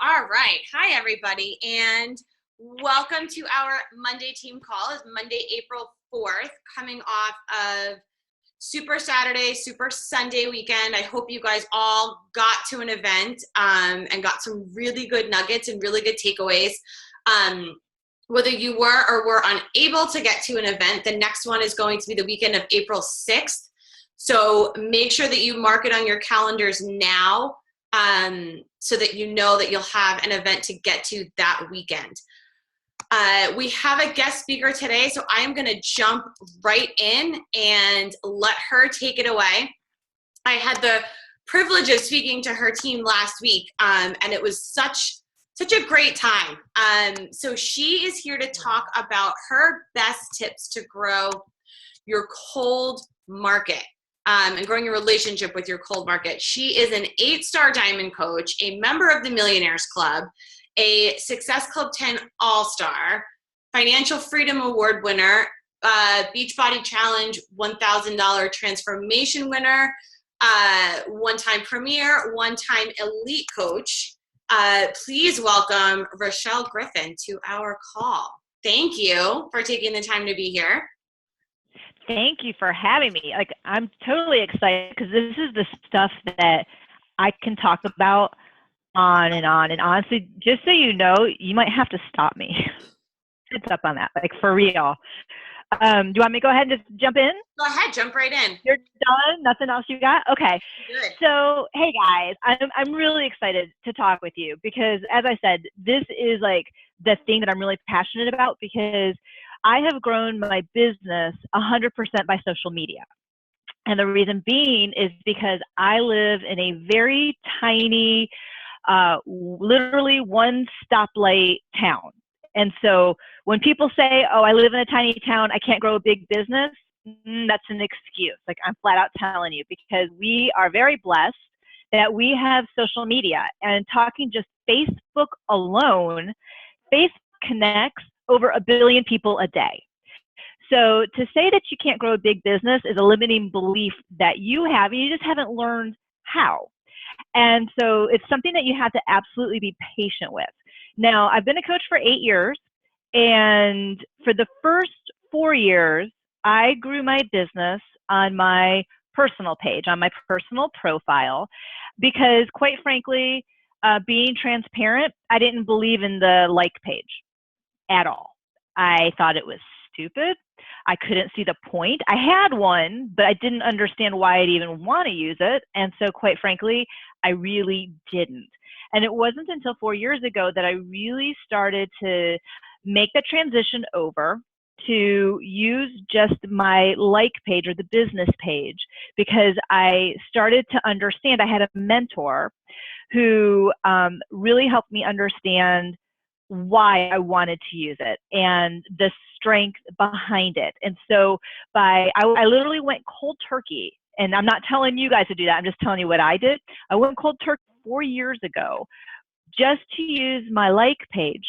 All right. Hi, everybody, and welcome to our Monday team call. It's Monday, April 4th, coming off of Super Saturday, Super Sunday weekend. I hope you guys all got to an event and got some really good nuggets and really good takeaways. Whether you were or were unable to get to an event, the next one is going to be the weekend of April 6th. So make sure that you mark it on your calendars now, so that you know that you'll have an event to get to that weekend. We have a guest speaker today, so I am going to jump right in and let her take it away. I had the privilege of speaking to her team last week, and it was such a great time. So she is here to talk about her best tips to grow your cold market. And growing your relationship with your cold market. She is an 8-star diamond coach, a member of the Millionaires Club, a Success Club 10 All-Star, Financial Freedom Award winner, Beachbody Challenge $1,000 transformation winner, one-time premier, one-time elite coach. Please welcome Rochelle Griffin to our call. Thank you for taking the time to be here. Thank you for having me. I'm totally excited because this is the stuff that I can talk about on and on. And honestly, just so you know, you might have to stop me. Heads up on that, for real. Do you want me to go ahead and just jump in? Go ahead, jump right in. You're done? Nothing else you got? Okay. Good. So, hey guys, I'm really excited to talk with you because, as I said, this is the thing that I'm really passionate about because I have grown my business 100% by social media. And the reason being is because I live in a very tiny, literally one stoplight town. And so when people say, oh, I live in a tiny town, I can't grow a big business, that's an excuse. I'm flat out telling you, because we are very blessed that we have social media. And talking just Facebook alone, Facebook connects over 1 billion people a day. So to say that you can't grow a big business is a limiting belief that you have, and you just haven't learned how. And so it's something that you have to absolutely be patient with. Now, I've been a coach for 8 years, and for the first 4 years, I grew my business on my personal page, on my personal profile, because quite frankly, being transparent, I didn't believe in the like page at all. I thought it was stupid. I couldn't see the point. I had one, but I didn't understand why I'd even want to use it. And so quite frankly, I really didn't. And it wasn't until 4 years ago that I really started to make the transition over to use just my like page or the business page, because I started to understand. I had a mentor who really helped me understand why I wanted to use it and the strength behind it. And so I literally went cold turkey, and I'm not telling you guys to do that. I'm just telling you what I did. I went cold turkey 4 years ago just to use my like page,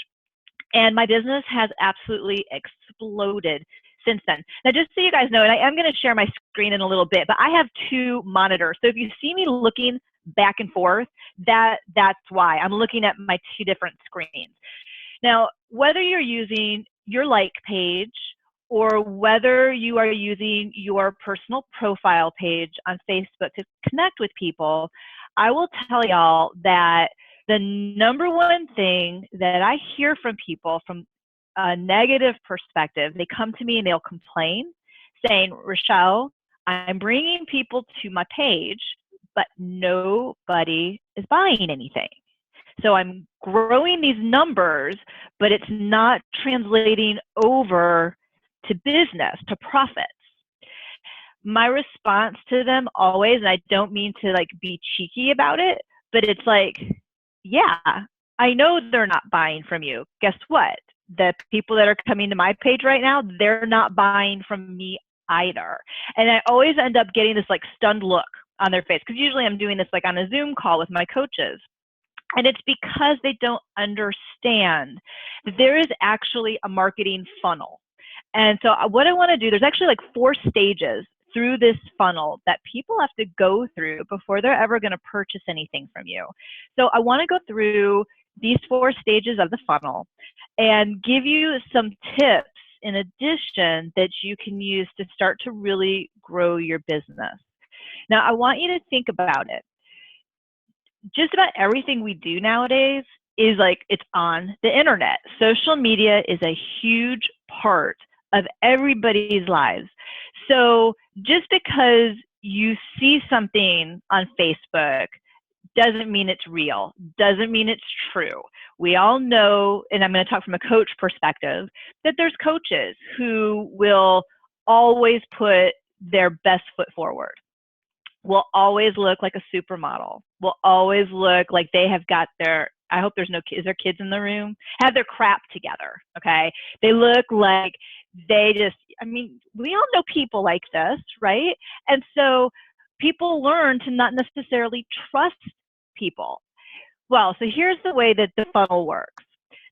and my business has absolutely exploded since then. Now, just so you guys know, and I am going to share my screen in a little bit, but I have 2 monitors. So if you see me looking back and forth, that's why. I'm looking at my 2 different screens. Now, whether you're using your like page or whether you are using your personal profile page on Facebook to connect with people, I will tell y'all that the number one thing that I hear from people from a negative perspective, they come to me and they'll complain saying, Rochelle, I'm bringing people to my page, but nobody is buying anything. So I'm growing these numbers, but it's not translating over to business, to profits. My response to them always, and I don't mean to be cheeky about it, but it's yeah, I know they're not buying from you. Guess what? The people that are coming to my page right now, they're not buying from me either. And I always end up getting this stunned look on their face, because usually I'm doing this on a Zoom call with my coaches. And it's because they don't understand that there is actually a marketing funnel. And so what I want to do, there's actually 4 stages through this funnel that people have to go through before they're ever going to purchase anything from you. So I want to go through these 4 stages of the funnel and give you some tips in addition that you can use to start to really grow your business. Now, I want you to think about it. Just about everything we do nowadays is like it's on the internet. Social media is a huge part of everybody's lives. So just because you see something on Facebook doesn't mean it's real, doesn't mean it's true. We all know, and I'm going to talk from a coach perspective, that there's coaches who will always put their best foot forward, will always look like a supermodel, will always look like they have got their, I hope there's no kids, is there kids in the room? Have their crap together, okay? They look like they just, I mean, we all know people like this, right? And so people learn to not necessarily trust people. Well, so here's the way that the funnel works.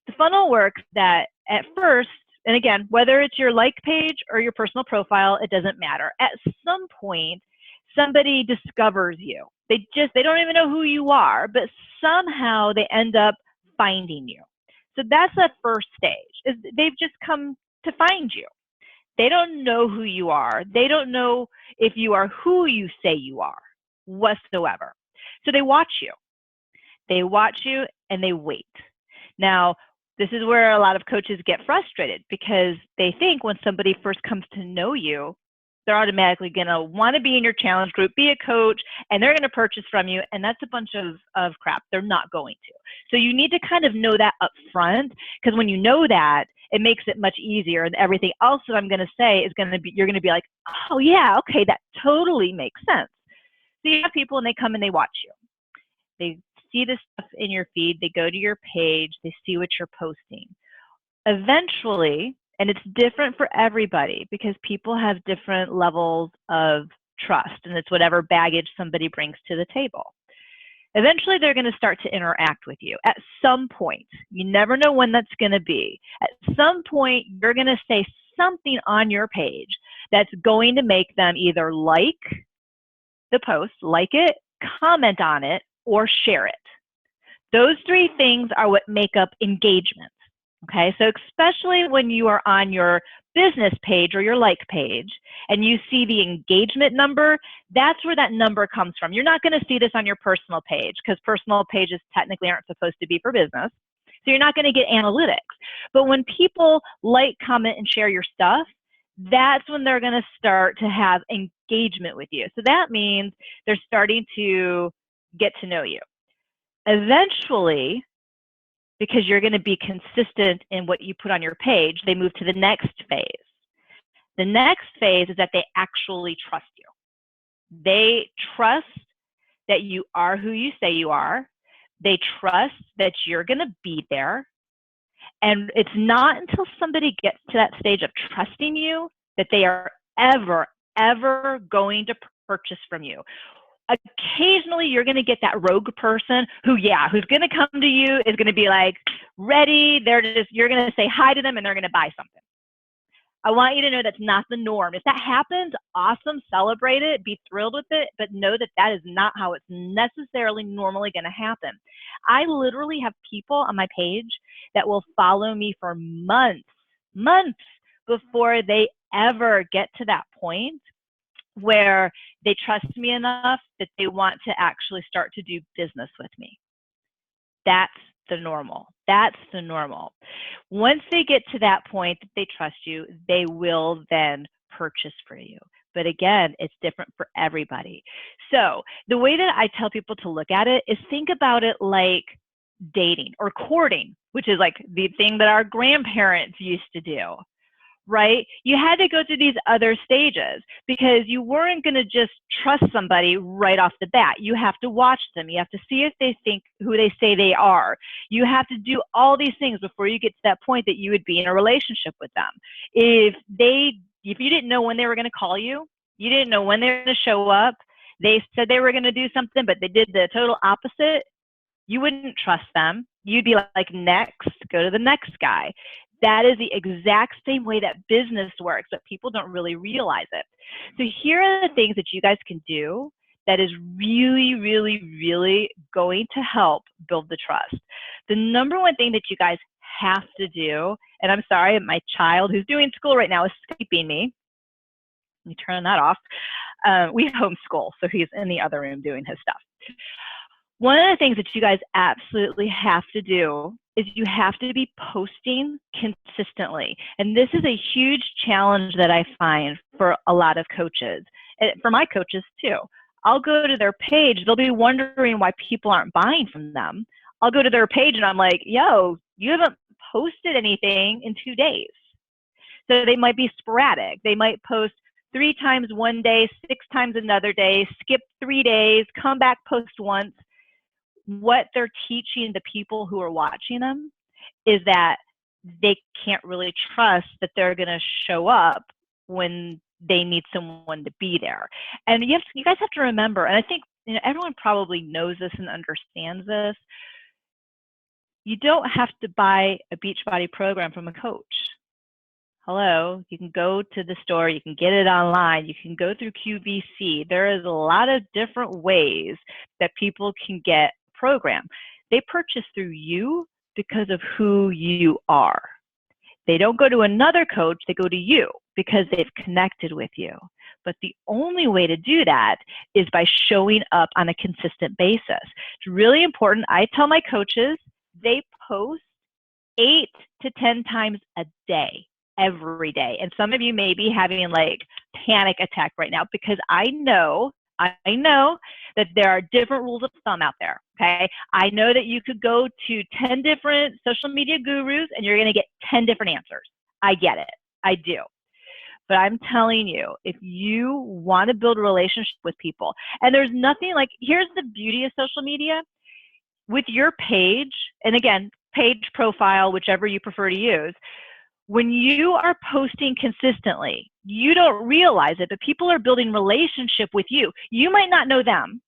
The funnel works that at first, and again, whether it's your like page or your personal profile, it doesn't matter. At some point, somebody discovers you. They don't even know who you are, but somehow they end up finding you. So that's that first stage, is they've just come to find you. They don't know who you are. They don't know if you are who you say you are whatsoever. So they watch you. They watch you and they wait. Now, this is where a lot of coaches get frustrated because they think when somebody first comes to know you, they're automatically going to want to be in your challenge group, be a coach, and they're going to purchase from you. And that's a bunch of crap. They're not going to. So you need to kind of know that up front, because when you know that, it makes it much easier. And everything else that I'm going to say is going to be, you're going to be like, oh yeah, okay, that totally makes sense. So you have people and they come and they watch you. They see this stuff in your feed. They go to your page. They see what you're posting. Eventually, and it's different for everybody because people have different levels of trust, and it's whatever baggage somebody brings to the table. Eventually, they're going to start to interact with you at some point. You never know when that's going to be. At some point, you're going to say something on your page that's going to make them either like the post, like it, comment on it, or share it. Those 3 things are what make up engagement. Okay, so especially when you are on your business page or your like page and you see the engagement number, that's where that number comes from. You're not going to see this on your personal page because personal pages technically aren't supposed to be for business. So you're not going to get analytics. But when people like, comment, and share your stuff, that's when they're going to start to have engagement with you. So that means they're starting to get to know you. Eventually, because you're going to be consistent in what you put on your page, they move to the next phase. The next phase is that they actually trust you. They trust that you are who you say you are. They trust that you're going to be there. And it's not until somebody gets to that stage of trusting you that they are ever going to purchase from you. Occasionally you're going to get that rogue person who's going to come to you, is going to be like ready. You're going to say hi to them and they're going to buy something. I want you to know that's not the norm. If that happens, awesome, celebrate it, be thrilled with it, but know that that is not how it's necessarily normally going to happen. I literally have people on my page that will follow me for months before they ever get to that point where they trust me enough that they want to actually start to do business with me. That's the normal. That's the normal. Once they get to that point that they trust you, they will then purchase for you. But again, it's different for everybody. So the way that I tell people to look at it is think about it like dating or courting, which is like the thing that our grandparents used to do. Right? You had to go through these other stages because you weren't going to just trust somebody right off the bat. You have to watch them. You have to see if they think who they say they are. You have to do all these things before you get to that point that you would be in a relationship with them. If you didn't know when they were going to call you, you didn't know when they were going to show up, they said they were going to do something, but they did the total opposite, you wouldn't trust them. You'd be like, next, go to the next guy. That is the exact same way that business works, but people don't really realize it. So here are the things that you guys can do that is really, really, really going to help build the trust. The number one thing that you guys have to do, and I'm sorry, my child who's doing school right now is Skyping me. Let me turn that off. We homeschool, so he's in the other room doing his stuff. One of the things that you guys absolutely have to do is you have to be posting consistently. And this is a huge challenge that I find for a lot of coaches, and for my coaches too. I'll go to their page, they'll be wondering why people aren't buying from them. I'll go to their page and I'm like, yo, you haven't posted anything in 2 days. So they might be sporadic. They might post 3 times one day, 6 times another day, skip 3 days, come back, post once. What they're teaching the people who are watching them is that they can't really trust that they're going to show up when they need someone to be there. And you guys have to remember, and I think everyone probably knows this and understands this, you don't have to buy a Beachbody program from a coach. Hello, you can go to the store, you can get it online, you can go through QVC. There is a lot of different ways that people can get a program. They purchase through you because of who you are. They don't go to another coach, they go to you because they've connected with you. But the only way to do that is by showing up on a consistent basis. It's really important. I tell my coaches, they post 8 to 10 times a day, every day. And some of you may be having like panic attack right now because I know that there are different rules of thumb out there, okay? I know that you could go to 10 different social media gurus and you're gonna get 10 different answers. I get it, I do. But I'm telling you, if you wanna build a relationship with people, and there's nothing like, here's the beauty of social media. With your page, and again, page, profile, whichever you prefer to use, when you are posting consistently, you don't realize it, but people are building relationship with you. You might not know them,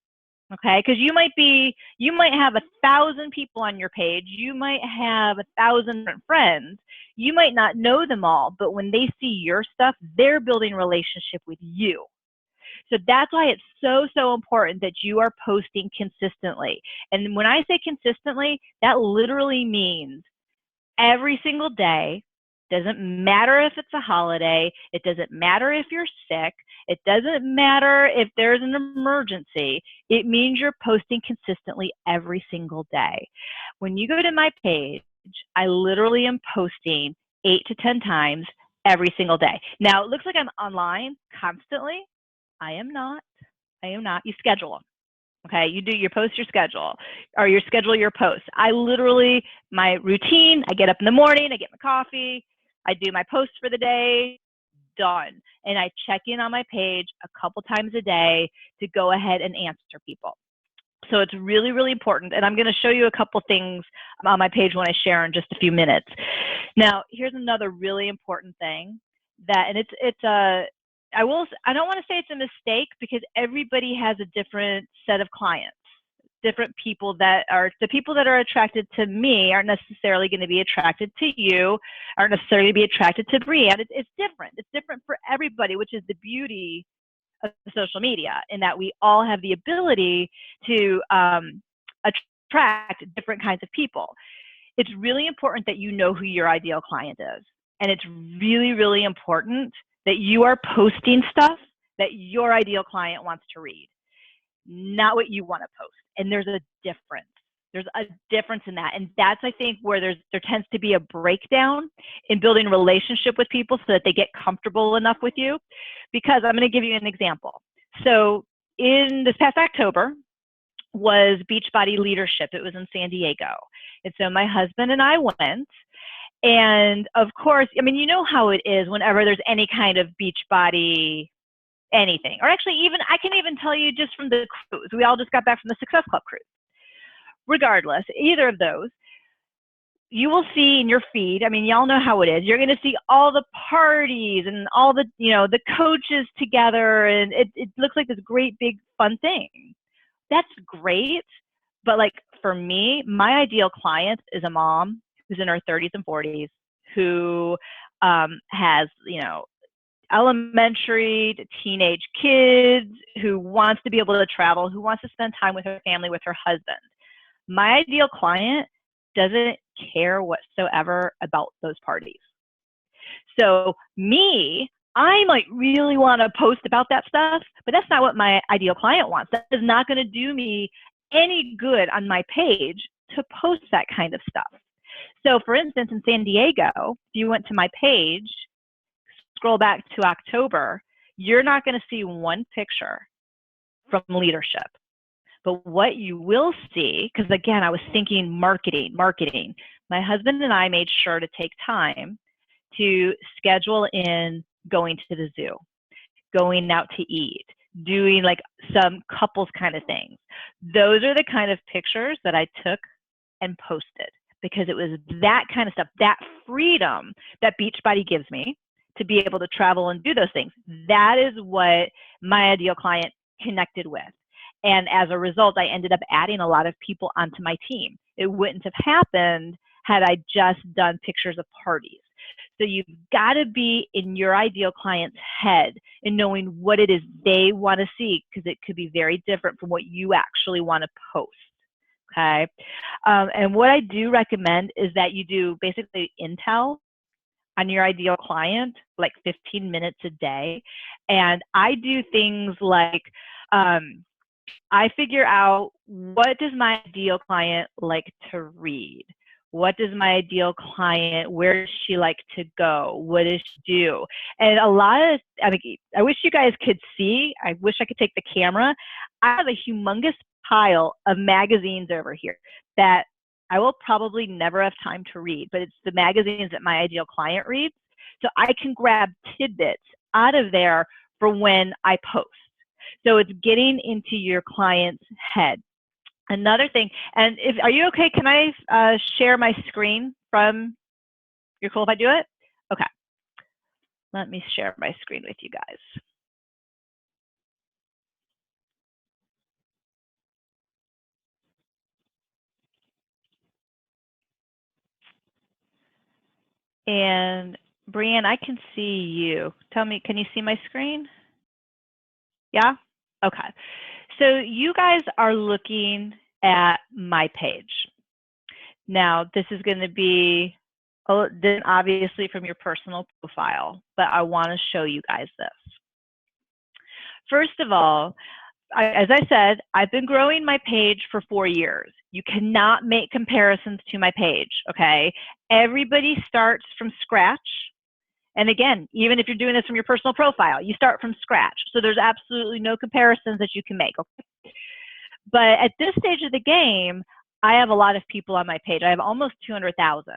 okay? Because you might have 1,000 people on your page. You might have 1,000 different friends. You might not know them all, but when they see your stuff, they're building relationship with you. So that's why it's so, so important that you are posting consistently. And when I say consistently, that literally means every single day. Doesn't matter if it's a holiday. It doesn't matter if you're sick. It doesn't matter if there's an emergency. It means you're posting consistently every single day. When you go to my page, I literally am posting 8 to 10 times every single day. Now, it looks like I'm online constantly. I am not. You schedule them. Okay, you post your schedule, or you schedule your posts. I literally, my routine, I get up in the morning, I get my coffee, I do my posts for the day, done. And I check in on my page a couple times a day to go ahead and answer people. So it's really, really important. And I'm going to show you a couple things on my page when I share in just a few minutes. Now, here's another really important thing that, and I don't want to say it's a mistake because everybody has a different set of clients. Different people the people that are attracted to me aren't necessarily going to be attracted to you, aren't necessarily going to be attracted to Brianne. It's different. It's different for everybody, which is the beauty of social media, in that we all have the ability to attract different kinds of people. It's really important that you know who your ideal client is. And it's really, really important that you are posting stuff that your ideal client wants to read, not what you want to post. And there's a difference. There's a difference in that. And that's, I think, where there tends to be a breakdown in building a relationship with people so that they get comfortable enough with you. Because I'm going to give you an example. So in this past October was Beachbody Leadership. It was in San Diego. And so my husband and I went. And of course, I mean, you know how it is whenever there's any kind of Beachbody anything. Or actually, I can even tell you just from the cruise. We all just got back from the Success Club cruise. Regardless, either of those, you will see in your feed, I mean, y'all know how it is. You're going to see all the parties and all the, the coaches together, and it looks like this great big fun thing. That's great. But like for me, my ideal client is a mom who's in her 30s and 40s who has, elementary to teenage kids, who wants to be able to travel, who wants to spend time with her family, with her husband. My ideal client doesn't care whatsoever about those parties. So me, I might really want to post about that stuff, but that's not what my ideal client wants. That is not going to do me any good on my page to post that kind of stuff. So for instance, in San Diego, if you went to my page, scroll back to October, you're not going to see one picture from leadership. But what you will see, because again, I was thinking marketing. My husband and I made sure to take time to schedule in going to the zoo, going out to eat, doing like some couples kind of things. Those are the kind of pictures that I took and posted, because it was that kind of stuff, that freedom that Beachbody gives me to be able to travel and do those things. That is what my ideal client connected with. And as a result, I ended up adding a lot of people onto my team. It wouldn't have happened had I just done pictures of parties. So you've got to be in your ideal client's head and knowing what it is they want to see, because it could be very different from what you actually want to post. Okay. And what I do recommend is that you do basically intel on your ideal client, like 15 minutes a day. And I do things like, I figure out, what does my ideal client like to read? What does my ideal client, where does she like to go? What does she do? And a lot of, I wish you guys could see, I wish I could take the camera. I have a humongous pile of magazines over here that I will probably never have time to read, but it's the magazines that my ideal client reads. So I can grab tidbits out of there for when I post. So it's getting into your client's head. Another thing, and are you okay? Can I share my screen from, you're cool if I do it? Okay. Let me share my screen with you guys. And Brianne, I can see you. Tell me, can you see my screen? Yeah? Okay. So you guys are looking at my page. Now, this is going to be then obviously from your personal profile, but I want to show you guys this. First of all, as I said, I've been growing my page for 4 years. You cannot make comparisons to my page, okay? Everybody starts from scratch. And again, even if you're doing this from your personal profile, you start from scratch. So there's absolutely no comparisons that you can make, okay? But at this stage of the game, I have a lot of people on my page. I have almost 200,000,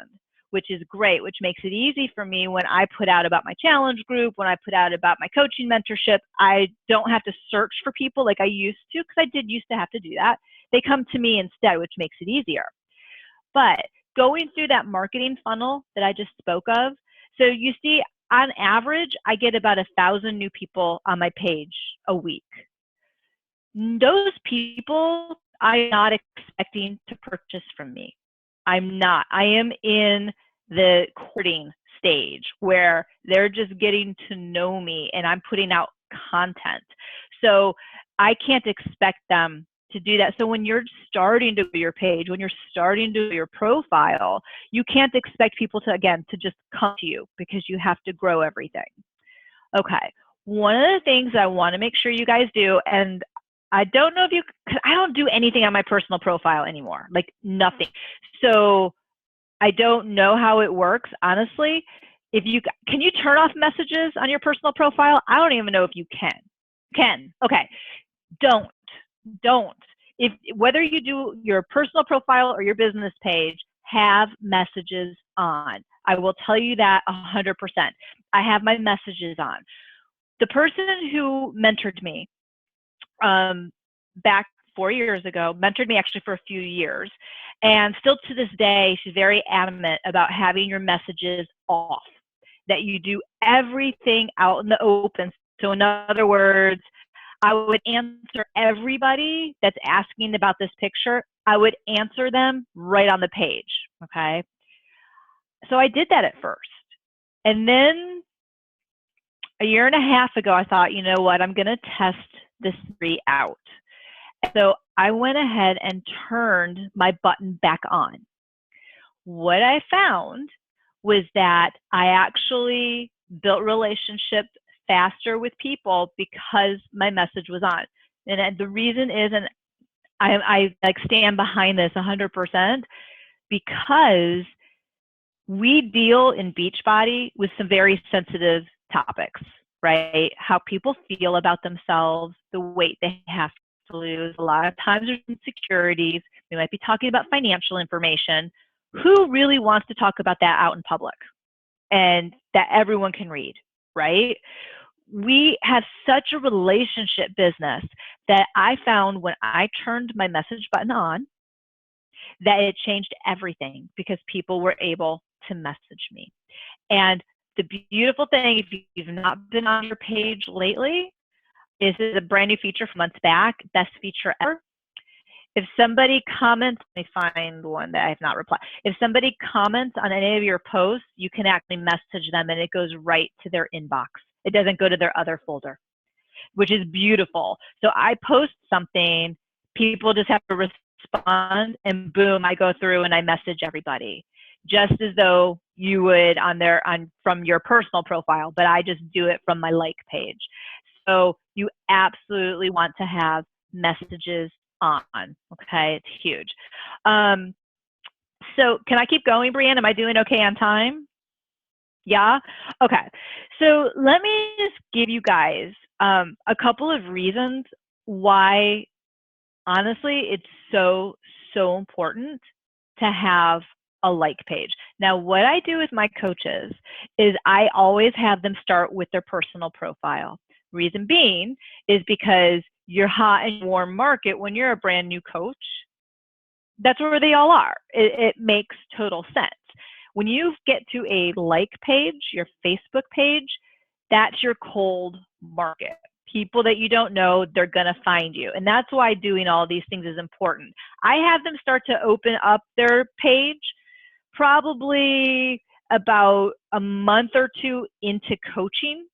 which is great, which makes it easy for me when I put out about my challenge group, when I put out about my coaching mentorship. I don't have to search for people like I used to, because I did used to have to do that. They come to me instead, which makes it easier. But going through that marketing funnel that I just spoke of, so you see, on average, I get about 1,000 new people on my page a week. Those people, I'm not expecting to purchase from me. I'm not. I am in the courting stage where they're just getting to know me and I'm putting out content. So I can't expect them to do that. So when you're starting to do your page, when you're starting to do your profile, you can't expect people to, again, to just come to you, because you have to grow everything. Okay. One of the things I want to make sure you guys do, and I don't know if you, because I don't do anything on my personal profile anymore, like nothing. So I don't know how it works, honestly. If you can, you turn off messages on your personal profile? I don't even know if you can. Can. Okay. Don't. If whether you do your personal profile or your business page, have messages on. I will tell you that 100%. I have my messages on. The person who mentored me back 4 years ago, mentored me actually for a few years, and still to this day, she's very adamant about having your messages off, that you do everything out in the open. So in other words, I would answer everybody that's asking about this picture. I would answer them right on the page, okay? So I did that at first. And then a year and a half ago, I thought, you know what, I'm going to test this theory out. So I went ahead and turned my button back on. What I found was that I actually built relationships faster with people because my message was on. And the reason is, and I like stand behind this 100%, because we deal in Beachbody with some very sensitive topics, right? How people feel about themselves, the weight they have to lose. A lot of times there's insecurities. We might be talking about financial information. Who really wants to talk about that out in public and that everyone can read, right? We have such a relationship business that I found when I turned my message button on, that it changed everything because people were able to message me. And the beautiful thing, if you've not been on your page lately, is this is a brand new feature from months back, best feature ever. If somebody comments, let me find one that I have not replied. If somebody comments on any of your posts, you can actually message them and it goes right to their inbox. It doesn't go to their other folder, which is beautiful. So I post something, people just have to respond, and boom, I go through and I message everybody, just as though you would from your personal profile, but I just do it from my like page. So you absolutely want to have messages on, okay? It's huge. So can I keep going, Brianne? Am I doing okay on time? Yeah? Okay. So let me just give you guys a couple of reasons why, honestly, it's so important to have a like page. Now, what I do with my coaches is I always have them start with their personal profile. Reason being is because you're hot and warm market when you're a brand new coach. That's where they all are. It makes total sense. When you get to a like page, your Facebook page, that's your cold market. People that you don't know, they're going to find you. And that's why doing all these things is important. I have them start to open up their page probably about a month or two into coaching.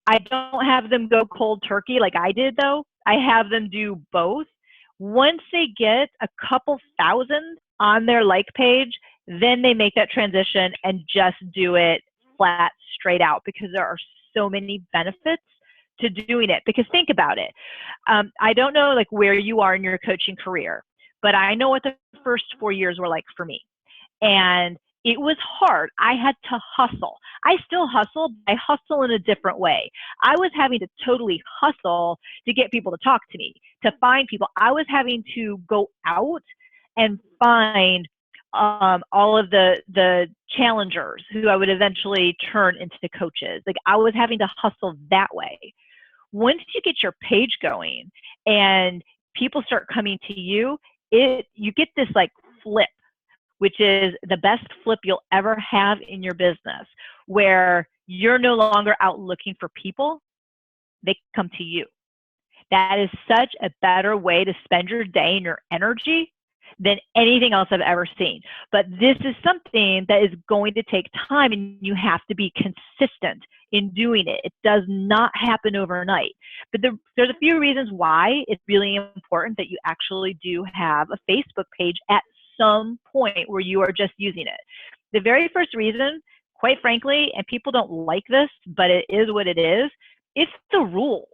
I don't have them go cold turkey like I did, though. I have them do both. Once they get a couple thousand on their like page, then they make that transition and just do it flat, straight out, because there are so many benefits to doing it. Because think about it. I don't know like where you are in your coaching career, but I know what the first 4 years were like for me. And it was hard. I had to hustle. I still hustle, but I hustle in a different way. I was having to totally hustle to get people to talk to me, to find people. I was having to go out and find all of the challengers who I would eventually turn into coaches. Like I was having to hustle that way. Once you get your page going and people start coming to you, you get this like flip, which is the best flip you'll ever have in your business, where you're no longer out looking for people, they come to you. That is such a better way to spend your day and your energy than anything else I've ever seen. But this is something that is going to take time, and you have to be consistent in doing it. It does not happen overnight. But there's a few reasons why it's really important that you actually do have a Facebook page at some point where you are just using it. The very first reason, quite frankly, and people don't like this, but it is what it is, it's the rules.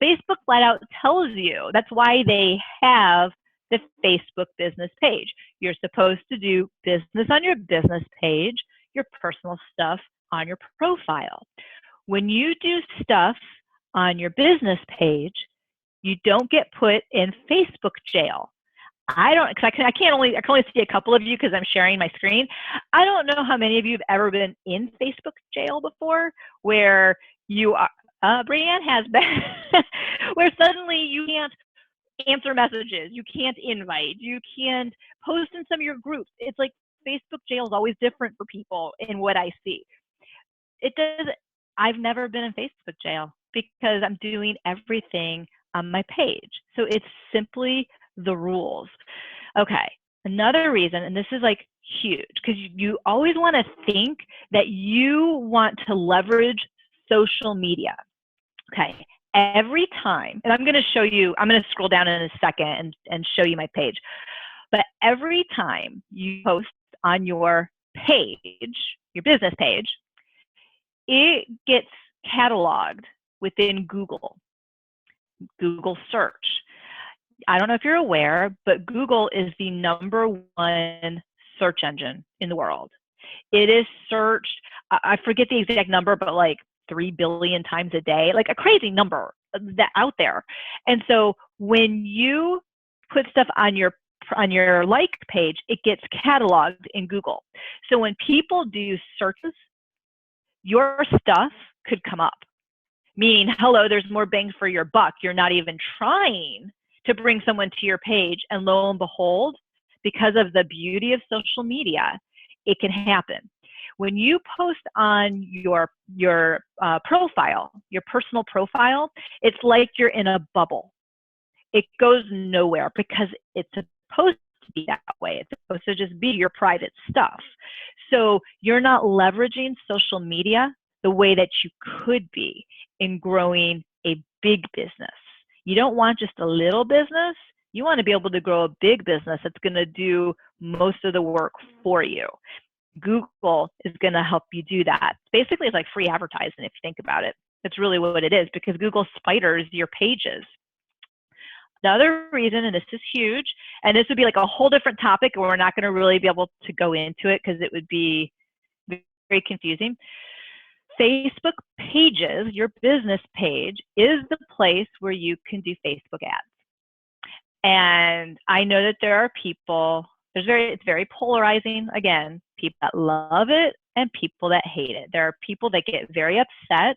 Facebook flat out tells you. That's why they have the Facebook business page. You're supposed to do business on your business page, your personal stuff on your profile. When you do stuff on your business page, you don't get put in Facebook jail. I can only see a couple of you because I'm sharing my screen. I don't know how many of you have ever been in Facebook jail before, where you are. Brianne has been, where suddenly you can't answer messages, you can't invite, you can't post in some of your groups. It's like Facebook jail is always different for people in what I see. I've never been in Facebook jail because I'm doing everything on my page. So it's simply the rules. Okay, another reason, and this is like huge, because you always want to think that you want to leverage social media. Okay. Every time, and I'm going to show you, I'm going to scroll down in a second and show you my page. But every time you post on your page, your business page, it gets cataloged within Google search. I don't know if you're aware, but Google is the #1 search engine in the world. It is searched, I forget the exact number, but like 3 billion times a day, like a crazy number that out there. And so when you put stuff on your like page, it gets cataloged in Google. So when people do searches, your stuff could come up, meaning, hello, there's more bang for your buck. You're not even trying to bring someone to your page, and lo and behold, because of the beauty of social media, it can happen. When you post on your profile, your personal profile, it's like you're in a bubble. It goes nowhere because it's supposed to be that way. It's supposed to just be your private stuff. So you're not leveraging social media the way that you could be in growing a big business. You don't want just a little business. You want to be able to grow a big business that's going to do most of the work for you. Google is going to help you do that. Basically, it's like free advertising if you think about it. That's really what it is, because Google spiders your pages. The other reason, and this is huge, and this would be like a whole different topic, and we're not going to really be able to go into it because it would be very confusing. Facebook pages, your business page, is the place where you can do Facebook ads. And I know that there are people, it's very polarizing. Again, people that love it and people that hate it. There are people that get very upset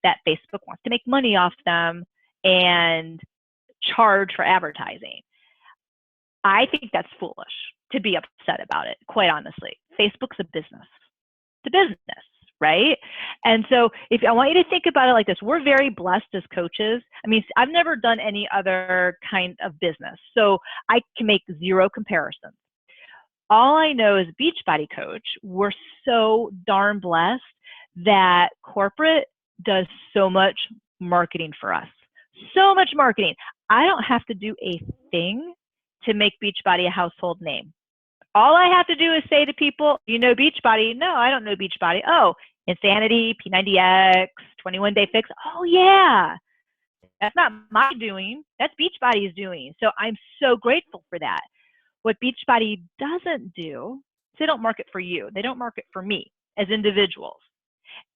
that Facebook wants to make money off them and charge for advertising. I think that's foolish to be upset about it, quite honestly. Facebook's a business. It's a business, right? And so I want you to think about it like this. We're very blessed as coaches. I mean, I've never done any other kind of business, so I can make zero comparisons. All I know is Beachbody Coach, we're so darn blessed that corporate does so much marketing for us. So much marketing. I don't have to do a thing to make Beachbody a household name. All I have to do is say to people, you know Beachbody? No, I don't know Beachbody. Oh, Insanity, P90X, 21 Day Fix. Oh, yeah. That's not my doing. That's Beachbody's doing. So I'm so grateful for that. What Beachbody doesn't do is they don't market for you. They don't market for me as individuals.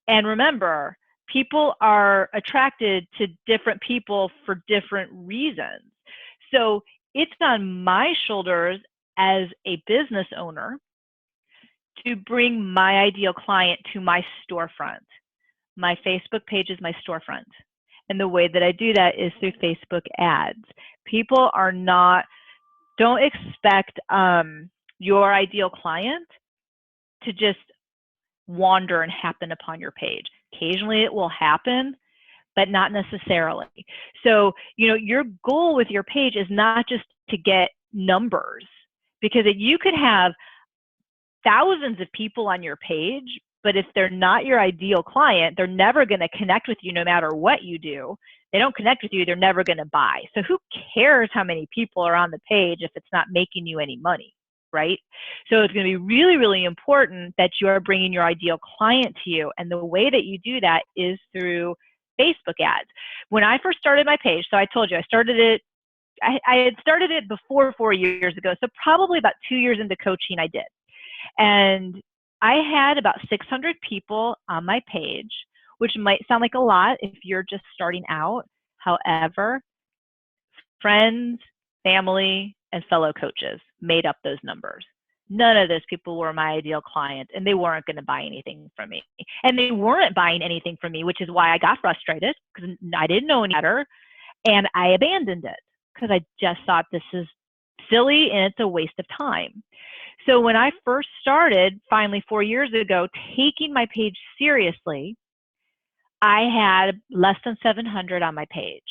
And remember, people are attracted to different people for different reasons. So it's on my shoulders as a business owner to bring my ideal client to my storefront. My Facebook page is my storefront. And the way that I do that is through Facebook ads. People don't expect your ideal client to just wander and happen upon your page. Occasionally it will happen, but not necessarily. So, your goal with your page is not just to get numbers, because you could have thousands of people on your page, but if they're not your ideal client, they're never going to connect with you no matter what you do. They don't connect with you, they're never going to buy. So who cares how many people are on the page if it's not making you any money, right? So it's going to be really, really important that you are bringing your ideal client to you. And the way that you do that is through Facebook ads. When I first started my page, so I told you I had started it before 4 years ago. So probably about 2 years into coaching, I did. And I had about 600 people on my page, which might sound like a lot if you're just starting out. However, friends, family, and fellow coaches made up those numbers. None of those people were my ideal client, and they weren't going to buy anything from me. And they weren't buying anything from me, which is why I got frustrated, because I didn't know any better, and I abandoned it because I just thought this is silly and it's a waste of time. So when I first started, finally 4 years ago, taking my page seriously, I had less than 700 on my page.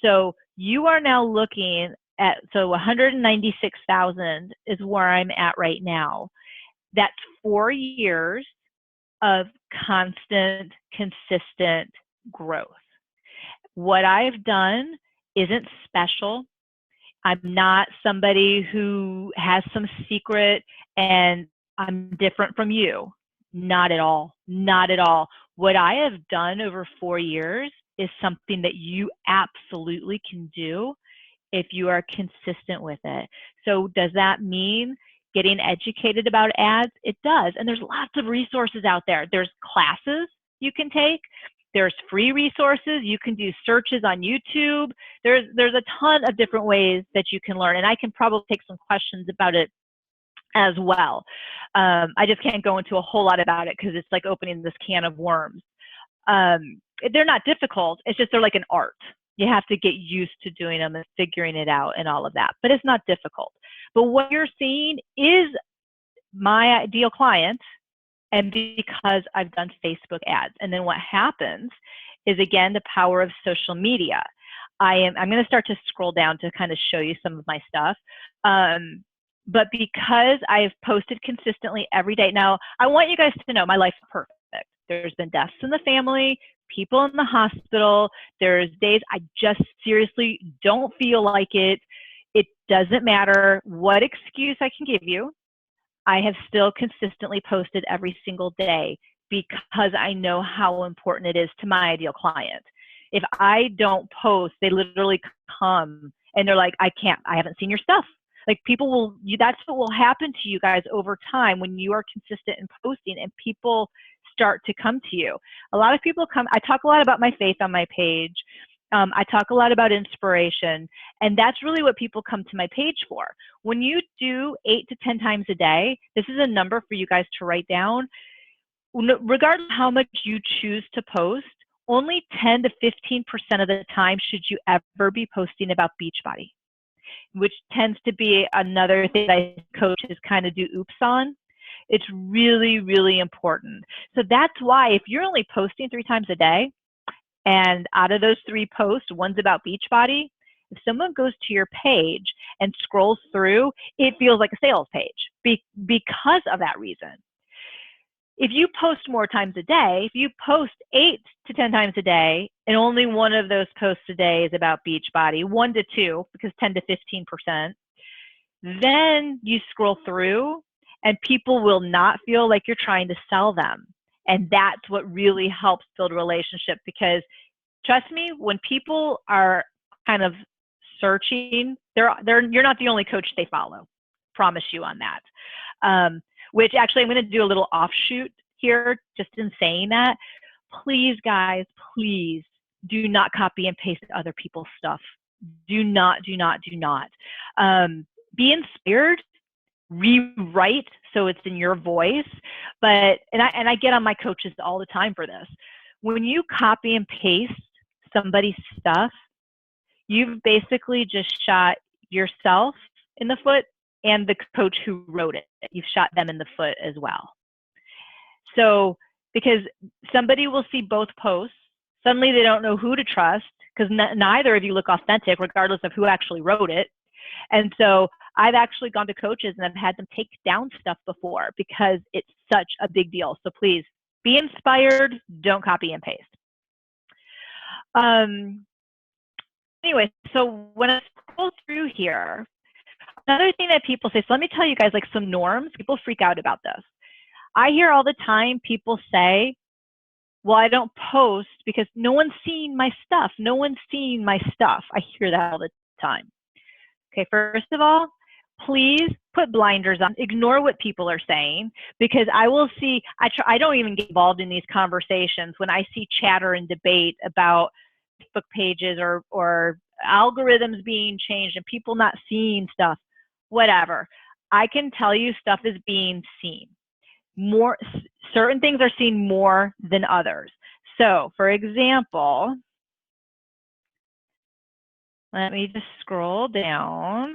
So you are now looking at, 196,000 is where I'm at right now. That's 4 years of constant, consistent growth. What I've done isn't special. I'm not somebody who has some secret and I'm different from you. Not at all. Not at all. What I have done over 4 years is something that you absolutely can do if you are consistent with it. So does that mean getting educated about ads? It does. And there's lots of resources out there. There's classes you can take. There's free resources. You can do searches on YouTube. There's a ton of different ways that you can learn. And I can probably take some questions about it as well. I just can't go into a whole lot about it because it's like opening this can of worms. They're not difficult. It's just they're like an art. You have to get used to doing them and figuring it out and all of that. But it's not difficult. But what you're seeing is my ideal client, and because I've done Facebook ads. And then what happens is, again, the power of social media. I'm going to start to scroll down to kind of show you some of my stuff. But because I've posted consistently every day, now I want you guys to know my life's perfect. There's been deaths in the family, people in the hospital. There's days I just seriously don't feel like it. It doesn't matter what excuse I can give you. I have still consistently posted every single day because I know how important it is to my ideal client. If I don't post, they literally come and they're like, I haven't seen your stuff. Like that's what will happen to you guys over time when you are consistent in posting and people start to come to you. A lot of people come, I talk a lot about my faith on my page. I talk a lot about inspiration, and that's really what people come to my page for. When you do 8 to 10 times a day, this is a number for you guys to write down. Regardless of how much you choose to post, only 10 to 15% of the time should you ever be posting about Beachbody, which tends to be another thing that coaches kind of do oops on. It's really, really important. So that's why if you're only posting 3 times a day, and out of those 3 posts, one's about Beachbody, if someone goes to your page and scrolls through, it feels like a sales page because of that reason. If you post more times a day, if you post 8 to 10 times a day, and only one of those posts a day is about Beachbody, 1 to 2, because 10 to 15%, then you scroll through and people will not feel like you're trying to sell them. And that's what really helps build a relationship, because trust me, when people are kind of searching, you're not the only coach they follow. Promise you on that. Which actually I'm going to do a little offshoot here just in saying that. Please, guys, please do not copy and paste other people's stuff. Do not, do not, do not. Be inspired. Rewrite so it's in your voice. But and I get on my coaches all the time for this. When you copy and paste somebody's stuff, you've basically just shot yourself in the foot and the coach who wrote it. You've shot them in the foot as well. So because somebody will see both posts, suddenly they don't know who to trust because neither of you look authentic regardless of who actually wrote it. And so I've actually gone to coaches and I've had them take down stuff before because it's such a big deal. So please be inspired. Don't copy and paste. Anyway, so when I scroll through here, another thing that people say, so let me tell you guys like some norms. People freak out about this. I hear all the time people say, well, I don't post because no one's seen my stuff. No one's seen my stuff. I hear that all the time. Okay, first of all, please put blinders on. Ignore what people are saying, because I will see, I don't even get involved in these conversations when I see chatter and debate about Facebook pages or algorithms being changed and people not seeing stuff, whatever. I can tell you stuff is being seen. Certain things are seen more than others. So, for example, let me just scroll down.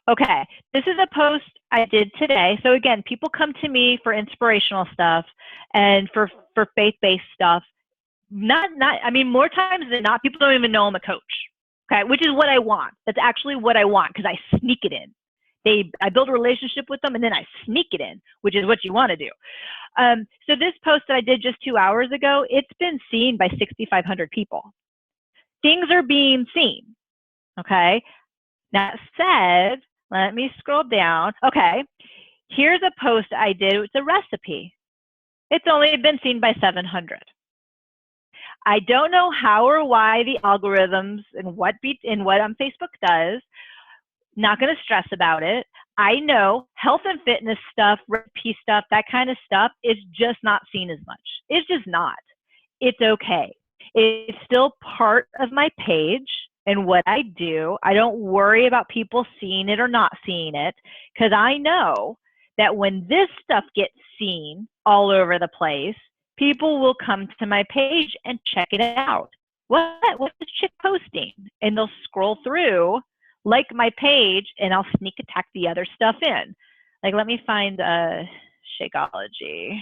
Okay, this is a post I did today. So again, people come to me for inspirational stuff and for faith-based stuff. I mean, more times than not, people don't even know I'm a coach. Okay, which is what I want. That's actually what I want, because I sneak it in. I build a relationship with them and then I sneak it in, which is what you want to do. So this post that I did just 2 hours ago, it's been seen by 6,500 people. Things are being seen. Okay. That said, let me scroll down. Okay. Here's a post I did. It's a recipe. It's only been seen by 700. I don't know how or why the algorithms and what Facebook does. Not going to stress about it. I know health and fitness stuff, recipe stuff, that kind of stuff is just not seen as much. It's just not. It's okay. It's still part of my page and what I do. I don't worry about people seeing it or not seeing it, because I know that when this stuff gets seen all over the place, people will come to my page and check it out. What's this chick posting? And they'll scroll through, like my page, and I'll sneak attack the other stuff in. Like, let me find a Shakeology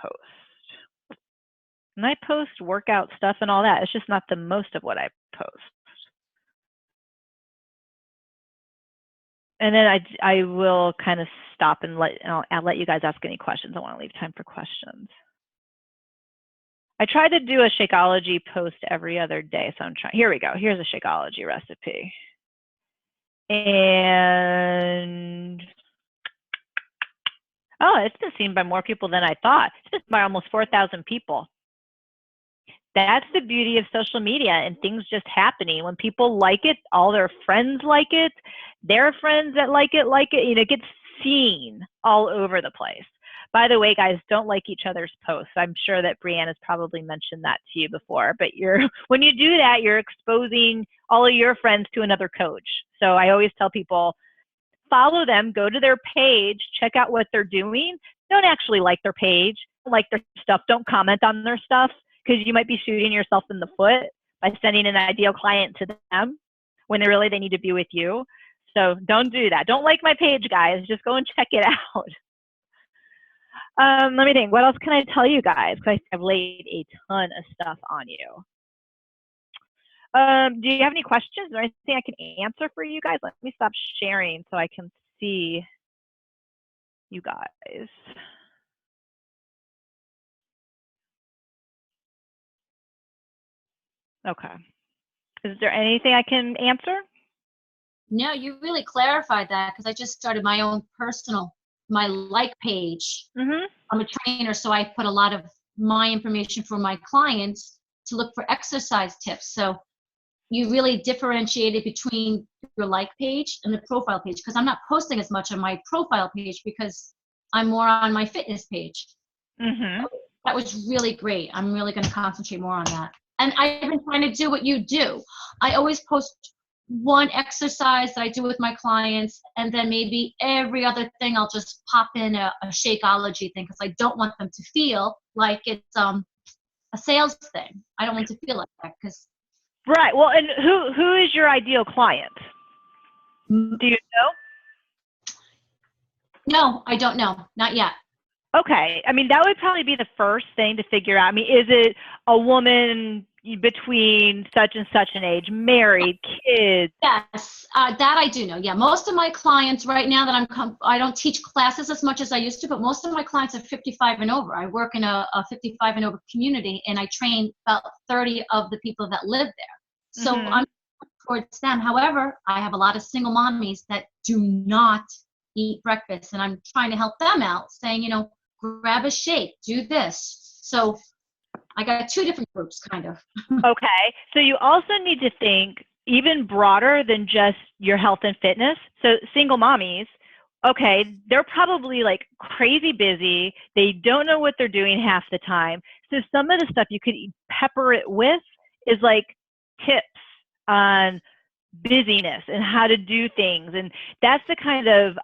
post. And I post workout stuff and all that. It's just not the most of what I post. And then I will kind of stop and I'll let you guys ask any questions. I want to leave time for questions. I try to do a Shakeology post every other day, so I'm trying. Here we go. Here's a Shakeology recipe. And oh, it's been seen by more people than I thought. It's been by almost 4,000 people. That's the beauty of social media and things just happening. When people like it, all their friends like it, their friends that like it, it gets seen all over the place. By the way, guys, don't like each other's posts. I'm sure that Brianne has probably mentioned that to you before, but when you do that, you're exposing all of your friends to another coach. So I always tell people, follow them, go to their page, check out what they're doing. Don't actually like their page, like their stuff. Don't comment on their stuff, because you might be shooting yourself in the foot by sending an ideal client to them when they need to be with you. So don't do that. Don't like my page, guys. Just go and check it out. Let me think. What else can I tell you guys? Because I've laid a ton of stuff on you. Do you have any questions or anything I can answer for you guys? Let me stop sharing so I can see you guys. Okay. Is there anything I can answer? No, you really clarified that, because I just started my own my like page. Mm-hmm. I'm a trainer, so I put a lot of my information for my clients to look for exercise tips. So you really differentiated between your like page and the profile page, because I'm not posting as much on my profile page because I'm more on my fitness page. Mm-hmm. That was really great. I'm really going to concentrate more on that. And I've been trying to do what you do. I always post one exercise that I do with my clients, and then maybe every other thing I'll just pop in a Shakeology thing, because I don't want them to feel like it's a sales thing. I don't want to feel like that, because right. Well, and who is your ideal client? Do you know? No, I don't know. Not yet. Okay. I mean, that would probably be the first thing to figure out. I mean, is it a woman between such and such an age, married, kids? Yes, that I do know. Yeah, most of my clients right now that I don't teach classes as much as I used to, but most of my clients are 55 and over. I work in a 55 and over community, and I train about 30 of the people that live there. So Mm-hmm. I'm towards them. However, I have a lot of single mommies that do not eat breakfast, and I'm trying to help them out, saying, grab a shake, do this. So I got two different groups, kind of. Okay. So you also need to think even broader than just your health and fitness. So single mommies, okay, they're probably like crazy busy. They don't know what they're doing half the time. So some of the stuff you could pepper it with is like tips on busyness and how to do things. And that's the kind of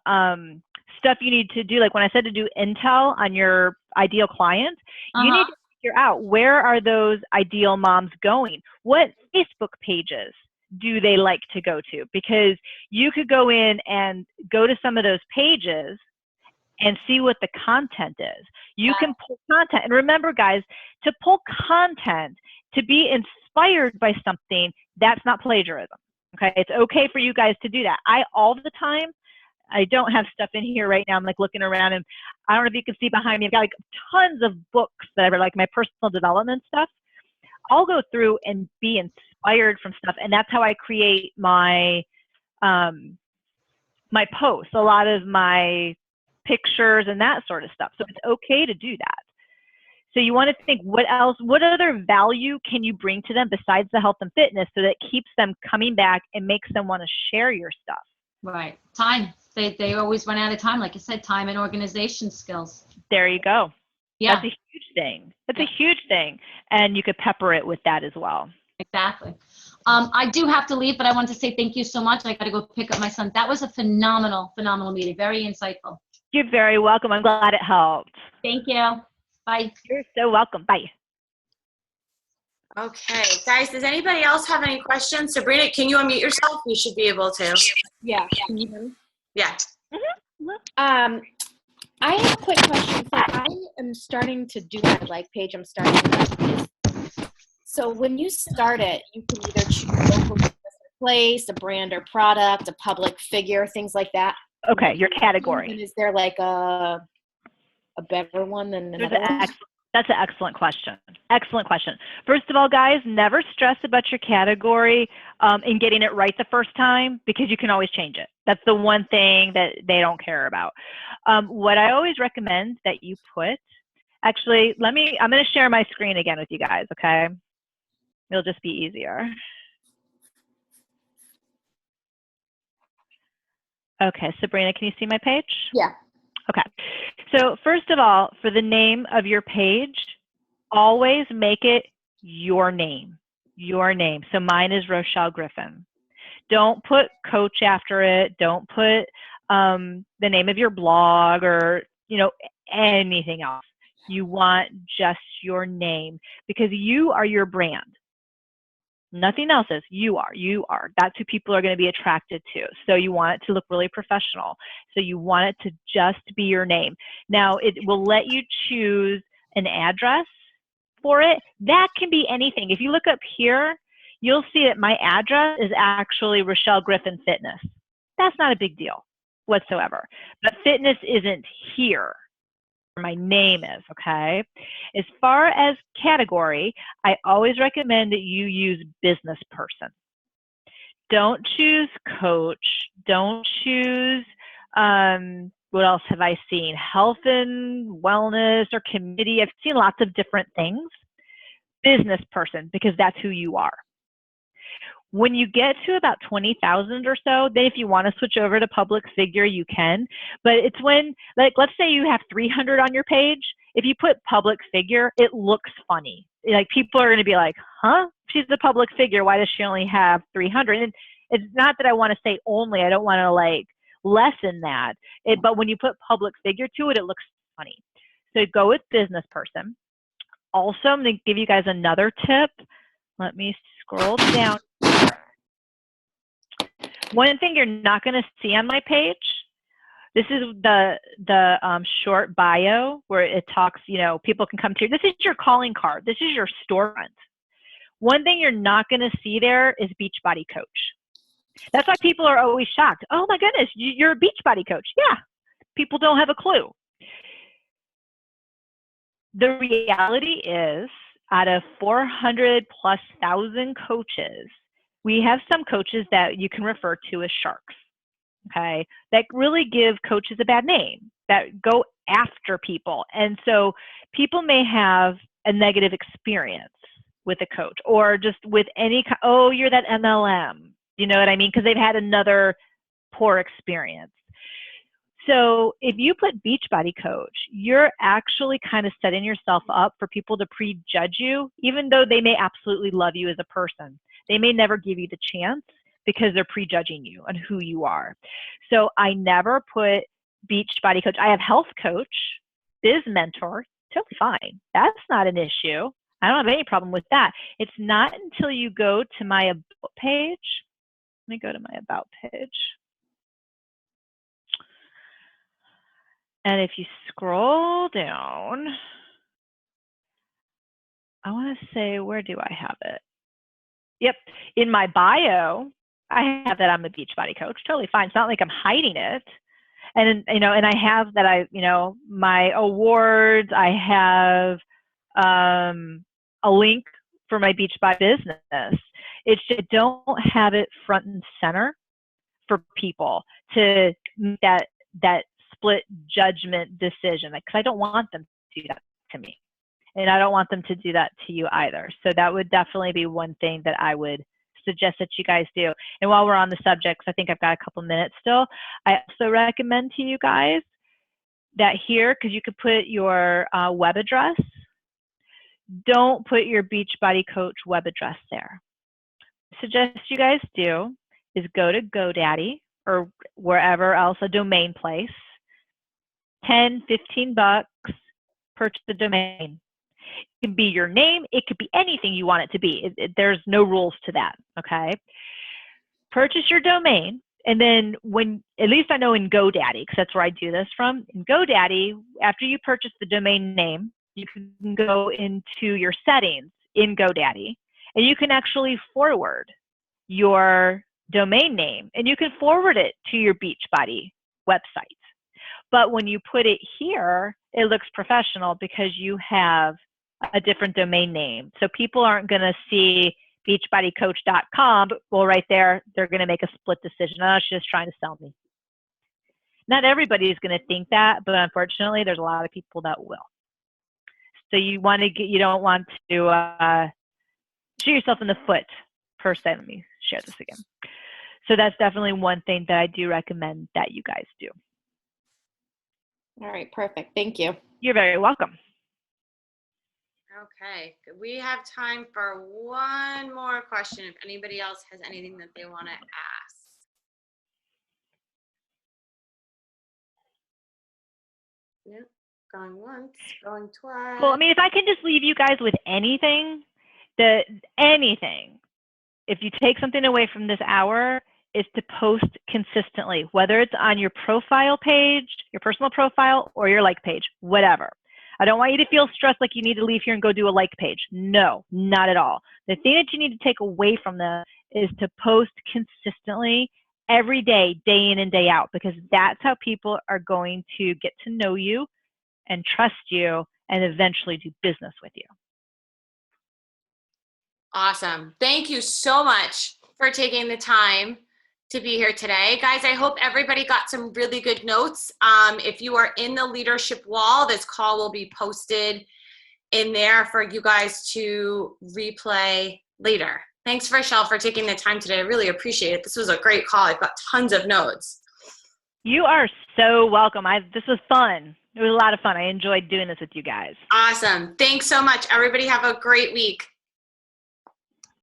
stuff you need to do. Like when I said to do intel on your ideal client, you need to figure out, where are those ideal moms going? What Facebook pages do they like to go to? Because you could go in and go to some of those pages and see what the content is. You can pull content. And remember, guys, to pull content, to be inspired by something, that's not plagiarism. Okay, it's okay for you guys to do that. I all the time, I don't have stuff in here right now. I'm like looking around, and I don't know if you can see behind me. I've got like tons of books that are like my personal development stuff. I'll go through and be inspired from stuff, and that's how I create my my posts, a lot of my pictures and that sort of stuff. So it's okay to do that. So you want to think, what else, what other value can you bring to them besides the health and fitness, so that keeps them coming back and makes them want to share your stuff? Right. Time. They always run out of time. Like you said, time and organization skills. There you go. Yeah. That's a huge thing. That's a huge thing. And you could pepper it with that as well. Exactly. I do have to leave, but I want to say thank you so much. I got to go pick up my son. That was a phenomenal meeting. Very insightful. You're very welcome. I'm glad it helped. Thank you. Bye. You're so welcome. Bye. Okay, guys, does anybody else have any questions? Sabrina, can you unmute yourself? You should be able to. Yeah. Can you hear me? Yeah. I have a quick question. So I am starting to do my like page. I'm starting to So when you start it, you can either choose a local business or place, a brand or product, a public figure, things like that. Okay, your category. And is there like a better one than another one? That's an excellent question. Excellent question. First of all, guys, never stress about your category and getting it right the first time, because you can always change it. That's the one thing that they don't care about. What I always recommend that you put, actually, I'm going to share my screen again with you guys, okay? It'll just be easier. Okay, Sabrina, can you see my page? Yeah. Okay. So first of all, for the name of your page, always make it your name. Your name. So mine is Rochelle Griffin. Don't put coach after it. Don't put the name of your blog or, anything else. You want just your name, because you are your brand. Nothing else is. You are. That's who people are going to be attracted to. So you want it to look really professional. So you want it to just be your name. Now, it will let you choose an address for it. That can be anything. If you look up here, you'll see that my address is actually Rochelle Griffin Fitness. That's not a big deal whatsoever. But fitness isn't here. My name is, okay? As far as category, I always recommend that you use business person. Don't choose coach. Don't choose, what else have I seen? Health and wellness or committee. I've seen lots of different things. Business person, because that's who you are. When you get to about 20,000 or so, then if you want to switch over to public figure, you can. But it's when, like, let's say you have 300 on your page. If you put public figure, it looks funny. Like, people are going to be like, huh? She's a public figure. Why does she only have 300? And it's not that I want to say only. I don't want to, like, lessen that. But when you put public figure to it, it looks funny. So go with business person. Also, I'm going to give you guys another tip. Let me scroll down. One thing you're not going to see on my page, this is the short bio where it talks, people can come to you. This is your calling card. This is your storefront. One thing you're not going to see there is Beachbody Coach. That's why people are always shocked. Oh my goodness, you're a Beachbody Coach. Yeah, people don't have a clue. The reality is, out of 400,000+ coaches, we have some coaches that you can refer to as sharks, okay, that really give coaches a bad name, that go after people. And so people may have a negative experience with a coach, or just with any, oh, you're that MLM, you know what I mean? Because they've had another poor experience. So if you put Beachbody Coach, you're actually kind of setting yourself up for people to prejudge you, even though they may absolutely love you as a person. They may never give you the chance because they're prejudging you and who you are. So I never put Beachbody Coach. I have health coach, biz mentor, totally fine. That's not an issue. I don't have any problem with that. It's not until you go to my about page. Let me go to my about page. And if you scroll down, I want to say, where do I have it? Yep, in my bio, I have that I'm a Beachbody Coach. Totally fine. It's not like I'm hiding it. And, you know, and I have that my awards, I have a link for my Beachbody business. It's just don't have it front and center for people to make that split judgment decision, because I don't want them to do that to me. And I don't want them to do that to you either. So that would definitely be one thing that I would suggest that you guys do. And while we're on the subject, I think I've got a couple minutes still, I also recommend to you guys that here, because you could put your web address, don't put your Beachbody Coach web address there. Suggest you guys do is go to GoDaddy or wherever else, a domain place, $10, $15, purchase the domain. It can be your name. It could be anything you want it to be. There's no rules to that, okay? Purchase your domain, and then at least I know in GoDaddy, because that's where I do this from, in GoDaddy, after you purchase the domain name, you can go into your settings in GoDaddy, and you can actually forward your domain name, and you can forward it to your Beachbody website. But when you put it here, it looks professional because you have a different domain name. So people aren't going to see beachbodycoach.com, but well, right there, they're going to make a split decision. Oh, she's just trying to sell me. Not everybody is going to think that, but unfortunately, there's a lot of people that will. So you don't want to shoot yourself in the foot, per se. Let me share this again. So that's definitely one thing that I do recommend that you guys do. All right, perfect. Thank you. You're very welcome. Okay, we have time for one more question if anybody else has anything that they want to ask. Yep, going once, going twice. Well, I mean, if I can just leave you guys with anything, if you take something away from this hour, is to post consistently, whether it's on your profile page, your personal profile, or your like page, whatever. I don't want you to feel stressed like you need to leave here and go do a like page. No, not at all. The thing that you need to take away from this is to post consistently every day, day in and day out, because that's how people are going to get to know you and trust you and eventually do business with you. Awesome. Thank you so much for taking the time to be here today. Guys, I hope everybody got some really good notes. If you are in the leadership wall, this call will be posted in there for you guys to replay later. Thanks, Rochelle, for taking the time today. I really appreciate it. This was a great call. I've got tons of notes. You are so welcome. This was fun. It was a lot of fun. I enjoyed doing this with you guys. Awesome. Thanks so much. Everybody have a great week.